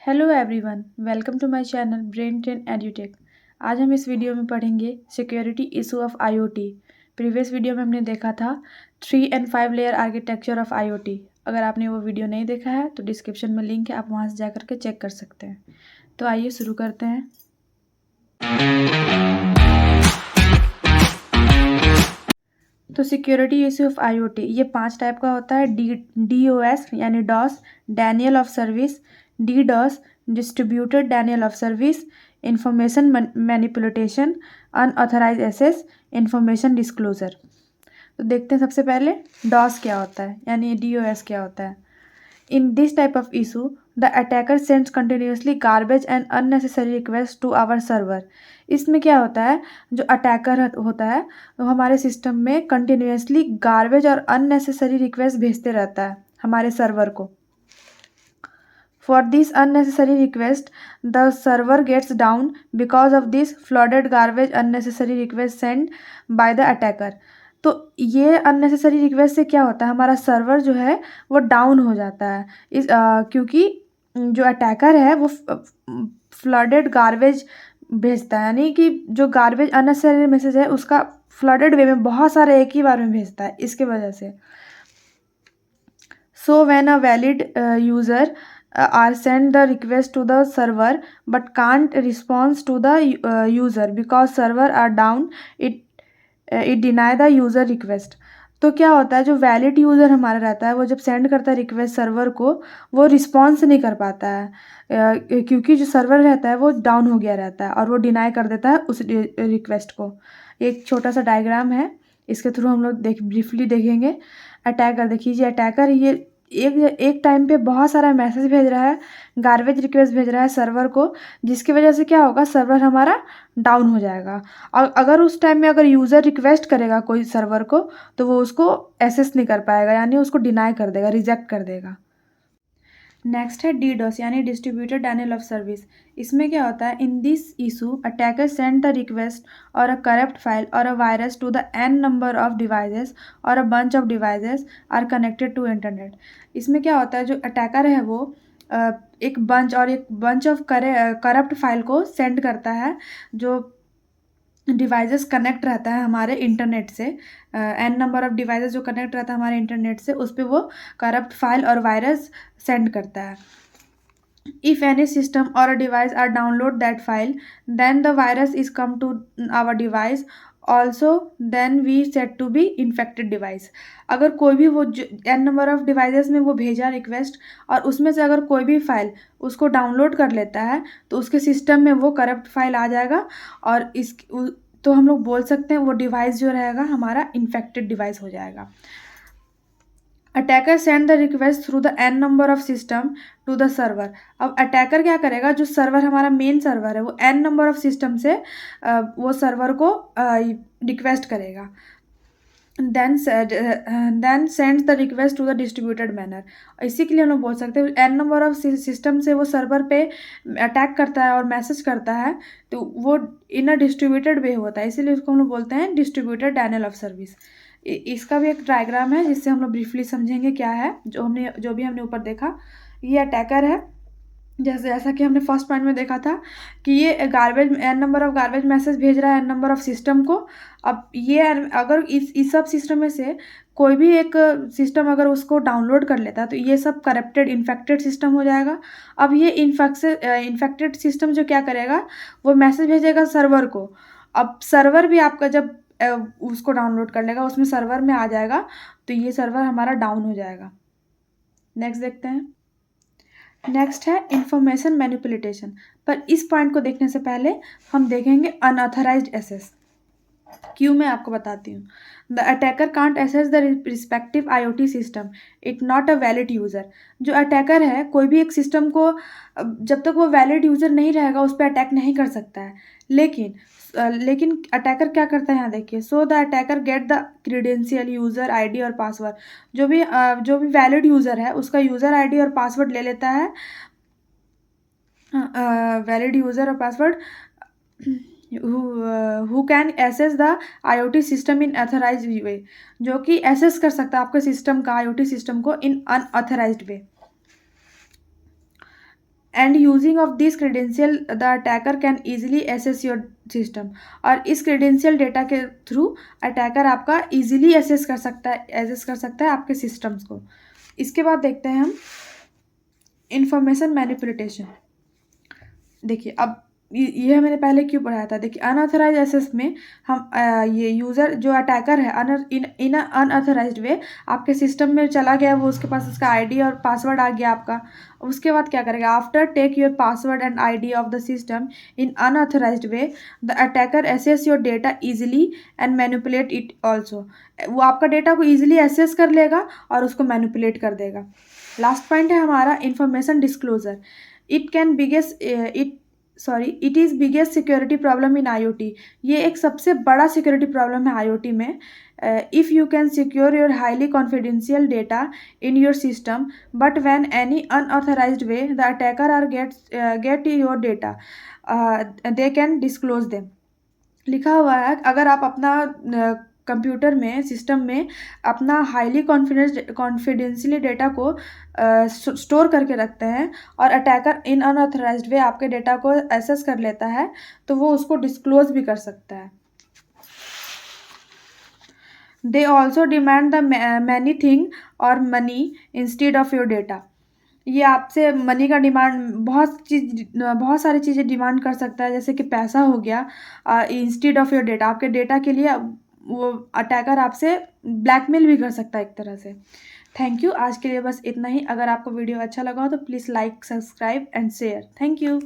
Hello everyone, welcome to my channel Brain Train Edutech. आज हम इस वीडियो में पढ़ेंगे security issue of IoT. Previous video में हमने देखा था 3 and 5 layer architecture of IoT. अगर आपने वो वीडियो नहीं देखा है तो डिस्क्रिप्शन में लिंक है, आप वहाँ से जा करके चेक कर सकते हैं। तो आइए शुरू करते हैं। तो सिक्योरिटी इशू ऑफ आईओटी ये 5 टाइप का होता है। DOS यानी DOS, denial of service, DDoS distributed denial of service, information manipulation, unauthorise access, information disclosure. तो देखते हैं सबसे पहले डॉस क्या होता है यानी DOS क्या होता है। In this type of issue, the attacker sends continuously garbage and unnecessary requests to our server. इसमें क्या होता है, जो अटैकर होता है वो हमारे सिस्टम में कंटिन्यूसली गार्बेज और अननेसेसरी रिक्वेस्ट भेजते रहता है हमारे सर्वर को। For this unnecessary request, the server gets down because of this flooded garbage unnecessary request sent by the attacker. तो ये अननेसेसरी रिक्वेस्ट से क्या होता है, हमारा सर्वर जो है वो डाउन हो जाता है क्योंकि जो अटैकर है वो फ्लडेड गार्बेज भेजता है, यानी कि जो गार्बेज अननेसेसरी मैसेज है उसका फ्लडेड वे में बहुत सारे एक ही बार में भेजता है, इसके वजह से। So when a valid user are send the request to the server but can't respond to the user because server are down, it deny the user request. तो क्या होता है, जो वैलिड यूज़र हमारा रहता है वो जब सेंड करता है रिक्वेस्ट सर्वर को, वो रिस्पॉन्स नहीं कर पाता है क्योंकि जो सर्वर रहता है वो डाउन हो गया रहता है और वो डिनाई कर देता है उस रिक्वेस्ट को। एक छोटा सा डायग्राम है, इसके थ्रू हम लोग ब्रीफली देखेंगे। अटैकर देखिए, अटैकर ये एक टाइम पे बहुत सारा मैसेज भेज रहा है, गार्बेज रिक्वेस्ट भेज रहा है सर्वर को, जिसकी वजह से क्या होगा, सर्वर हमारा डाउन हो जाएगा। और अगर उस टाइम में अगर यूज़र रिक्वेस्ट करेगा कोई सर्वर को तो वो उसको एक्सेस नहीं कर पाएगा, यानी उसको डिनाई कर देगा, रिजेक्ट कर देगा। नेक्स्ट है DDoS यानी डिस्ट्रीब्यूटेड डैनियल ऑफ सर्विस। इसमें क्या होता है, in this issue attacker send the request और अ करप्ट फाइल और a virus to the n number of devices और a bunch of devices are connected to internet. इसमें क्या होता है, जो अटैकर है वो एक बंच ऑफ करप्ट फाइल को सेंड करता है, जो डिवाइसेस कनेक्ट रहता है हमारे इंटरनेट से, n नंबर ऑफ डिवाइसेस जो कनेक्ट रहता है हमारे इंटरनेट से, उस पर वो करप्ट फाइल और वायरस सेंड करता है। If any system or a device are download that file, then the virus is come to our device also, then we set to be infected device. अगर कोई भी वो n नंबर ऑफ डिवाइसेस में वो भेजा request और उसमें से अगर कोई भी फाइल उसको डाउनलोड कर लेता है तो उसके सिस्टम में वो करप्ट फाइल आ जाएगा और तो हम लोग बोल सकते हैं वो डिवाइस जो रहेगा हमारा इन्फेक्टेड डिवाइस हो जाएगा। Attacker send the request through the n number of system to the server. अब अटैकर क्या करेगा, जो सर्वर हमारा मेन सर्वर है वो n नंबर ऑफ सिस्टम से वो सर्वर को रिक्वेस्ट करेगा, then sends the request to the distributed manner. इसी के लिए हम लोग बोल सकते हैं n नंबर ऑफ सिस्टम से वो सर्वर पे अटैक करता है और मैसेज करता है, तो वो इन अ डिस्ट्रीब्यूटेड वे होता है, इसीलिए उसको हम लोग बोलते हैं डिस्ट्रीब्यूटेड डैनियल ऑफ सर्विस। इसका भी एक डायग्राम है जिससे हम लोग ब्रीफली समझेंगे क्या है, जो भी हमने ऊपर देखा। ये अटैकर है, जैसा कि हमने फर्स्ट पॉइंट में देखा था कि ये garbage n number of garbage message भेज रहा है n नंबर ऑफ सिस्टम को। अब ये अगर इस सब सिस्टम में से कोई भी एक सिस्टम अगर उसको डाउनलोड कर लेता है तो ये सब करप्टेड इन्फेक्टेड सिस्टम हो जाएगा। अब ये इन्फेक्टेड सिस्टम जो क्या करेगा, वो मैसेज भेजेगा सर्वर को। अब सर्वर भी आपका जब उसको डाउनलोड कर लेगा उसमें सर्वर में आ जाएगा तो ये सर्वर हमारा डाउन हो जाएगा। नेक्स्ट देखते हैं। नेक्स्ट है इंफॉर्मेशन मैनिपुलेशन। पर इस पॉइंट को देखने से पहले हम देखेंगे अनऑथराइज्ड एक्सेस। क्यों, मैं आपको बताती हूँ। The attacker can't access the respective IoT system, it not a valid user. जो अटैकर है कोई भी एक सिस्टम को जब तक वो वैलिड यूज़र नहीं रहेगा उस पर अटैक नहीं कर सकता है। लेकिन अटैकर क्या करता है, यहाँ देखिए। So the attacker get the credential, user ID और पासवर्ड। जो भी वैलिड यूज़र है उसका यूज़र ID और पासवर्ड ले लेता है, वैलिड यूज़र और password who can access the IoT system in authorized way, जो कि एक्सेस कर सकता है आपके सिस्टम का, IoT सिस्टम को in unauthorised way. And using of this credential the attacker can easily access your system. और इस क्रेडेंशियल डेटा के थ्रू अटैकर आपका ईजिली एसेस कर सकता है आपके सिस्टम्स को। इसके बाद देखते हैं हम इंफॉर्मेशन मैनिपुलेशन। देखिए अब ये मैंने पहले क्यों पढ़ाया था। देखिए अनऑथराइज एक्सेस में हम ये यूज़र जो अटैकर है इन अनऑथराइज्ड वे आपके सिस्टम में चला गया, वो उसके पास उसका आईडी और पासवर्ड आ गया आपका। उसके बाद क्या करेगा, after take your password and ID of the system in unauthorised way the attacker access your data easily and manipulate it also. वो आपका डेटा को ईजिली एसेस कर लेगा और उसको मैनिपुलेट कर देगा। लास्ट पॉइंट है हमारा information disclosure. It is biggest security problem in IoT। ये एक सबसे बड़ा सिक्योरिटी प्रॉब्लम है IoT में। If you can secure your highly confidential data in your system but when any unauthorised way the attacker are get your data they can disclose them. लिखा हुआ है अगर आप अपना कंप्यूटर में सिस्टम में अपना हाईली कॉन्फिडेंशियली डेटा को स्टोर करके रखते हैं और अटैकर इन अनऑथराइज्ड वे आपके डेटा को एक्सेस कर लेता है तो वो उसको डिस्क्लोज भी कर सकता है। They also demand the many thing और money instead of your data. ये आपसे मनी का डिमांड बहुत सारी चीज़ें डिमांड कर सकता है, जैसे कि पैसा हो गया इंस्टेड ऑफ योर डेटा। आपके डेटा के लिए वो अटैकर आपसे ब्लैकमेल भी कर सकता है एक तरह से। Thank you. आज के लिए बस इतना ही। अगर आपको वीडियो अच्छा लगा हो तो please like, subscribe and share. Thank you.